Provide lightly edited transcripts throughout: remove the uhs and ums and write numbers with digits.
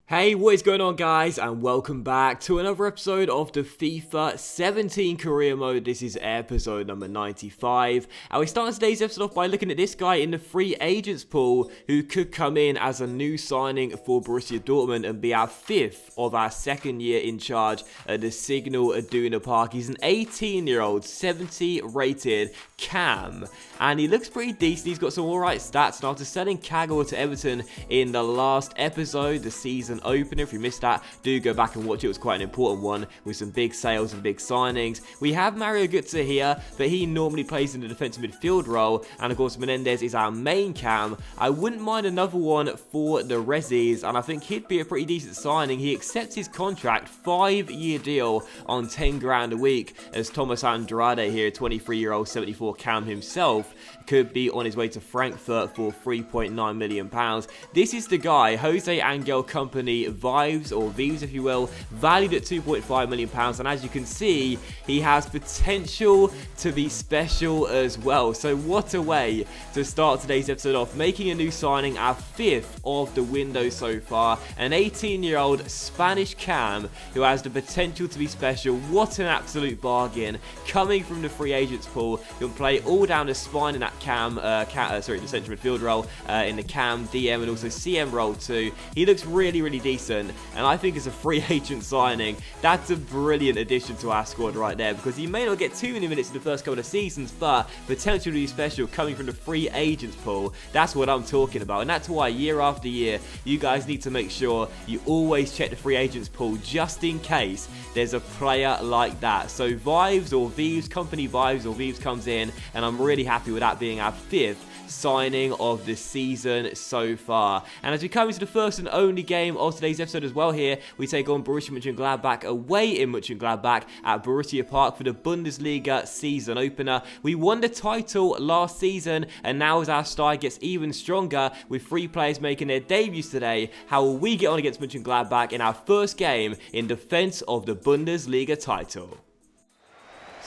Hey, what is going on, guys, and welcome back to another episode of the FIFA 17 career mode. This is episode number 95, and we start today's episode off by looking at this guy in the free agents pool who could come in as a new signing for Borussia Dortmund and be our fifth of our second year in charge at the Signal Iduna Park. He's an 18-year-old, 70 rated cam, and he looks pretty decent. He's got some alright stats, and after selling Kaggle to Everton in the last episode, the season opener, if you missed that, do go back and watch it. It was quite an important one with some big sales and big signings. We have Mario Götze here, but he normally plays in the defensive midfield role, and of course Menendez is our main cam. I wouldn't mind another one for the Rezzies, and I think he'd be a pretty decent signing. He accepts his contract, 5-year deal on 10 grand a week, as Thomas Andrade here, 23-year-old 74 cam himself, could be on his way to Frankfurt for £3.9 million. This is the guy, Jose Angel Company Vibes, or Views if you will, valued at £2.5 million, and as you can see, he has potential to be special as well. So what a way to start today's episode off, making a new signing, our fifth of the window so far, an 18-year-old Spanish cam who has the potential to be special. What an absolute bargain, coming from the free agents pool. He'll play all down the spine in that the central midfield role, in the cam, DM and also CM role too. He looks really decent, and I think as a free agent signing, that's a brilliant addition to our squad right there, because he may not get too many minutes in the first couple of seasons, but potential to be special coming from the free agents pool. That's what I'm talking about, and that's why year after year you guys need to make sure you always check the free agents pool just in case there's a player like that. So Vibes or Views, Company Vibes or Views comes in, and I'm really happy with that being our fifth signing of the season so far. And as we come into the first and only game of today's episode as well here, we take on Borussia Mönchengladbach away in Mönchengladbach at Borussia Park for the Bundesliga season opener. We won the title last season, and now as our style gets even stronger with 3 players making their debuts today, how will we get on against Mönchengladbach in our first game in defense of the Bundesliga title?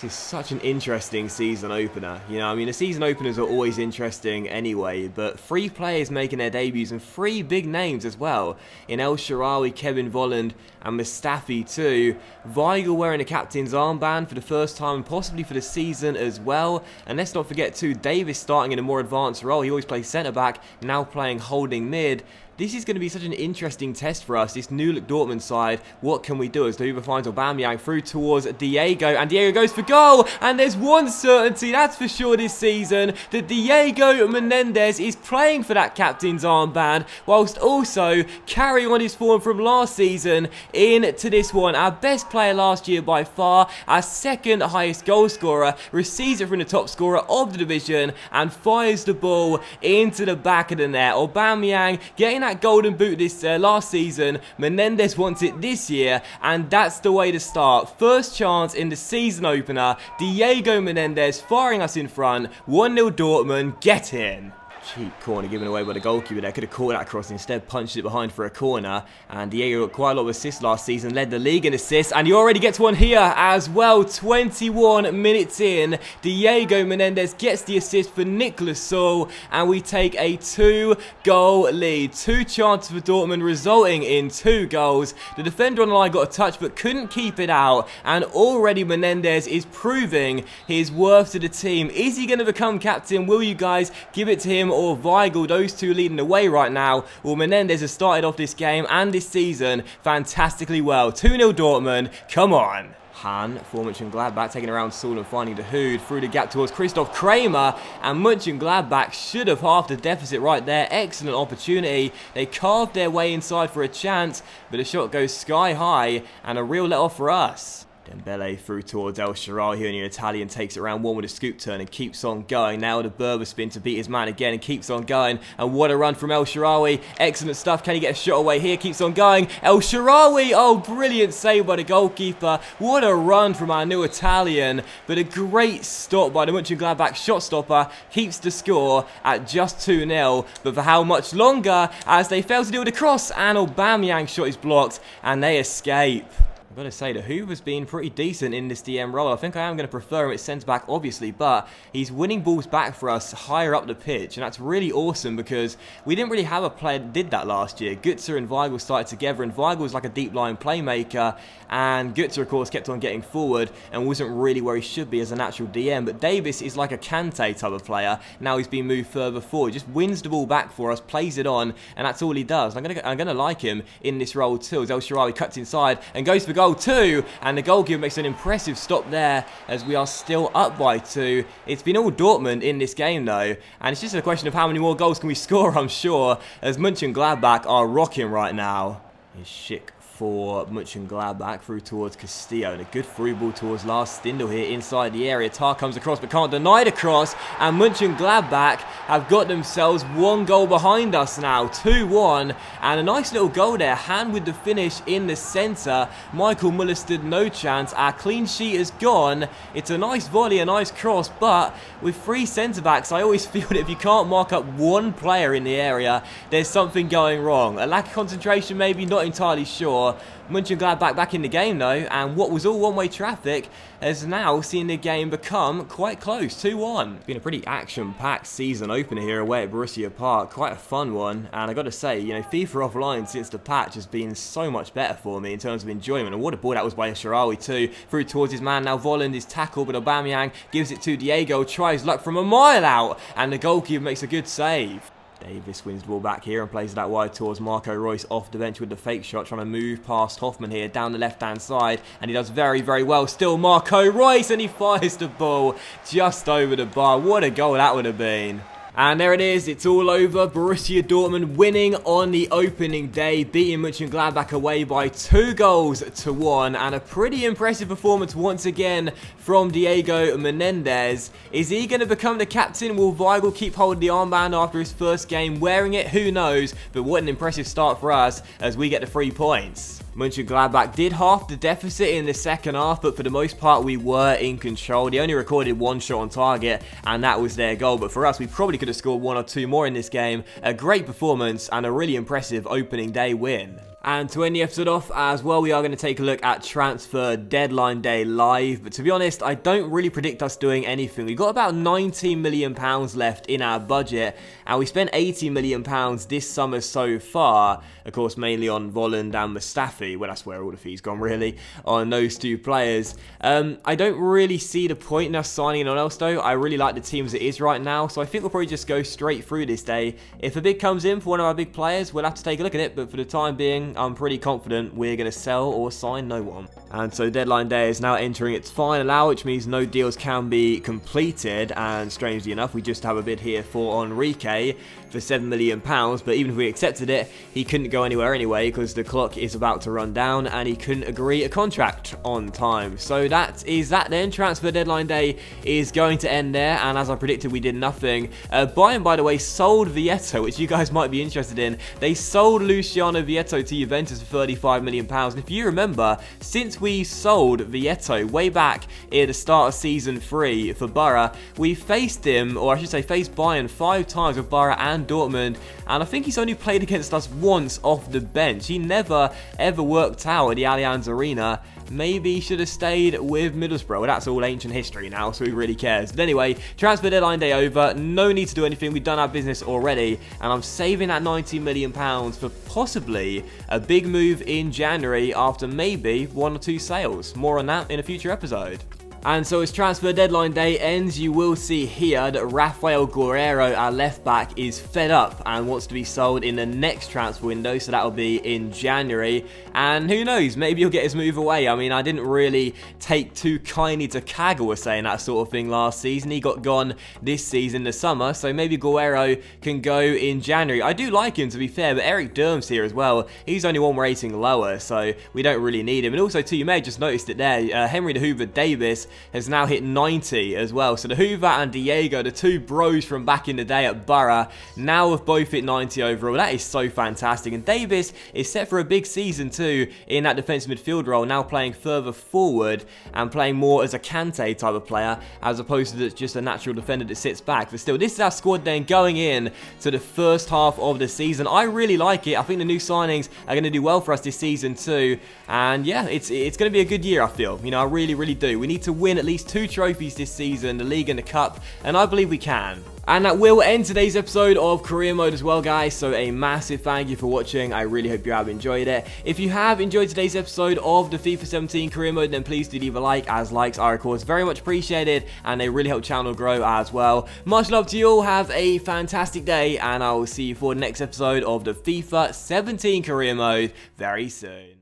This is such an interesting season opener. You know, I mean, the season openers are always interesting anyway, but 3 players making their debuts and 3 big names as well. In El Shaarawy, Kevin Volland and Mustafi too. Weigl wearing the captain's armband for the first time and possibly for the season as well. And let's not forget too, Davis starting in a more advanced role. He always plays centre-back, now playing holding mid. This is going to be such an interesting test for us, this new look Dortmund side. What can we do? As Luba finds Aubameyang through towards Diego, and Diego goes for goal, and there's one certainty, that's for sure this season, that Diego Menendez is playing for that captain's armband, whilst also carrying on his form from last season into this one. Our best player last year by far, our second highest goal scorer, receives it from the top scorer of the division, and fires the ball into the back of the net. Aubameyang getting that golden boot this last season. Menendez wants it this year, and that's the way to start. First chance in the season opener. Diego Menendez firing us in front. 1-0 Dortmund. Get in. Cheap corner given away by the goalkeeper there. Could have caught that cross, instead punched it behind for a corner. And Diego got quite a lot of assists last season, led the league in assists, and he already gets one here as well. 21 minutes in, Diego Menendez gets the assist for Nicolas Saul, and we take a 2-goal lead. 2 chances for Dortmund resulting in 2 goals. The defender on the line got a touch but couldn't keep it out, and already Menendez is proving his worth to the team. Is he going to become captain? Will you guys give it to him or Weigl? Those two leading the way right now. Well, Menendez has started off this game and this season fantastically well. 2-0 Dortmund, come on. Han for Mönchengladbach, taking around Saul and finding the Hood through the gap towards Christoph Kramer, and Mönchengladbach should have halved the deficit right there. Excellent opportunity. They carved their way inside for a chance, but the shot goes sky high and a real let off for us. Dembele through towards El Shaarawy here, and the Italian takes it around one with a scoop turn and keeps on going. Now the Berber spin to beat his man again and keeps on going. And what a run from El Shaarawy. Excellent stuff. Can he get a shot away here? Keeps on going. El Shaarawy. Oh, brilliant save by the goalkeeper. What a run from our new Italian. But a great stop by the Mönchengladbach shot stopper. Keeps the score at just 2-0. But for how much longer, as they fail to deal with the cross, and Aubameyang shot is blocked and they escape. I've got to say, the Hoover's been pretty decent in this DM role. I think I am going to prefer him at centre-back, obviously, but he's winning balls back for us higher up the pitch, and that's really awesome because we didn't really have a player that did that last year. Götze and Weigl started together, and Weigl was like a deep-line playmaker, and Götze, of course, kept on getting forward and wasn't really where he should be as a natural DM, but Davis is like a Kante type of player. Now he's been moved further forward, just wins the ball back for us, plays it on, and that's all he does. I'm gonna like him in this role too, as El Shaarawy cuts inside and goes for goal 2, and the goalkeeper makes an impressive stop there as we are still up by 2. It's been all Dortmund in this game though, and it's just a question of how many more goals can we score, I'm sure, as Mönchengladbach are rocking right now. Here's Schick for Mönchengladbach through towards Castillo, and a good through ball towards Lars Stindl here inside the area. Tar comes across but can't deny the cross, and Mönchengladbach have got themselves 1 goal behind us now, 2-1, and a nice little goal there. Hand with the finish in the centre. Michael Muller stood no chance. Our clean sheet is gone. It's a nice volley, a nice cross, but with 3 centre-backs, I always feel that if you can't mark up 1 player in the area, there's something going wrong. A lack of concentration maybe, not entirely sure. Mönchengladbach back in the game though, and what was all one-way traffic has now seen the game become quite close, 2-1. It's been a pretty action-packed season opener here away at Borussia Park, quite a fun one, and I got to say, you know, FIFA Offline since the patch has been so much better for me in terms of enjoyment, and what a ball that was by Shaarawy too, through towards his man. Now Volland is tackled, but Aubameyang gives it to Diego, tries luck from a mile out, and the goalkeeper makes a good save. Davis wins the ball back here and plays that wide towards Marco Reus off the bench with the fake shot, trying to move past Hoffman here down the left-hand side, and he does very, very well. Still Marco Reus, and he fires the ball just over the bar. What a goal that would have been. And there it is, it's all over. Borussia Dortmund winning on the opening day, beating Mönchengladbach away by 2-1, and a pretty impressive performance once again from Diego Menendez. Is he going to become the captain? Will Weigl keep holding the armband after his first game wearing it? Who knows, but what an impressive start for us as we get the 3 points. Mönchengladbach did half the deficit in the second half, but for the most part we were in control. They only recorded 1 shot on target, and that was their goal, but for us we probably could have scored 1 or 2 more in this game. A great performance and a really impressive opening day win. And to end the episode off as well, we are going to take a look at transfer deadline day live. But to be honest, I don't really predict us doing anything. We've got about £19 million left in our budget, and we spent £80 million this summer so far. Of course, mainly on Volland and Mustafi. Well, that's where all the fees gone, really, on those 2 players. I don't really see the point in us signing anyone else, though. I really like the team as it is right now, so I think we'll probably just go straight through this day. If a bid comes in for one of our big players, we'll have to take a look at it, but for the time being, I'm pretty confident we're going to sell or sign no one. And so deadline day is now entering its final hour, which means no deals can be completed, and strangely enough, we just have a bid here for Enrique for £7 million, but even if we accepted it, he couldn't go anywhere anyway because the clock is about to run down and he couldn't agree a contract on time. So that is that then. Transfer deadline day is going to end there, and as I predicted, we did nothing. Bayern, by the way, sold Vietto, which you guys might be interested in. They sold Luciano Vietto to Juventus for £35 million, and if you remember, since we sold Vietto way back at the start of Season 3 for Borough, we faced him, or I should say faced Bayern 5 times with Borough and Dortmund, and I think he's only played against us once off the bench. He never ever worked out at the Allianz Arena. Maybe he should have stayed with Middlesbrough. Well, that's all ancient history now, so who really cares? But anyway, transfer deadline day over. No need to do anything. We've done our business already, and I'm saving that £19 million for possibly a big move in January after maybe 1 or 2 sales. More on that in a future episode. And so as transfer deadline day ends, you will see here that Rafael Guerreiro, our left back, is fed up and wants to be sold in the next transfer window, so that'll be in January. And who knows, maybe he'll get his move away. I mean, I didn't really take too kindly to Kagawa saying that sort of thing last season. He got gone this season, the summer, so maybe Guerreiro can go in January. I do like him, to be fair, but Eric Durm's here as well. He's only 1 rating lower, so we don't really need him. And also, too, you may have just noticed it there, Henry the Hoover Davis has now hit 90 as well. So the Hoover and Diego, the two bros from back in the day at Borough, now have both hit 90 overall. That is so fantastic. And Davis is set for a big season too in that defensive midfield role, now playing further forward and playing more as a Kante type of player as opposed to just a natural defender that sits back. But still, this is our squad then going in to the first half of the season. I really like it. I think the new signings are going to do well for us this season too. And yeah, it's going to be a good year, I feel. You know, I really do. We need to win at least 2 trophies this season, the league and the cup, and I believe we can. And that will end today's episode of Career Mode as well, guys. So a massive thank you for watching. I really hope you have enjoyed it. If you have enjoyed today's episode of the FIFA 17 Career Mode, then please do leave a like, as likes are, of course, very much appreciated, and they really help the channel grow as well. Much love to you all. Have a fantastic day, and I will see you for the next episode of the FIFA 17 Career Mode very soon.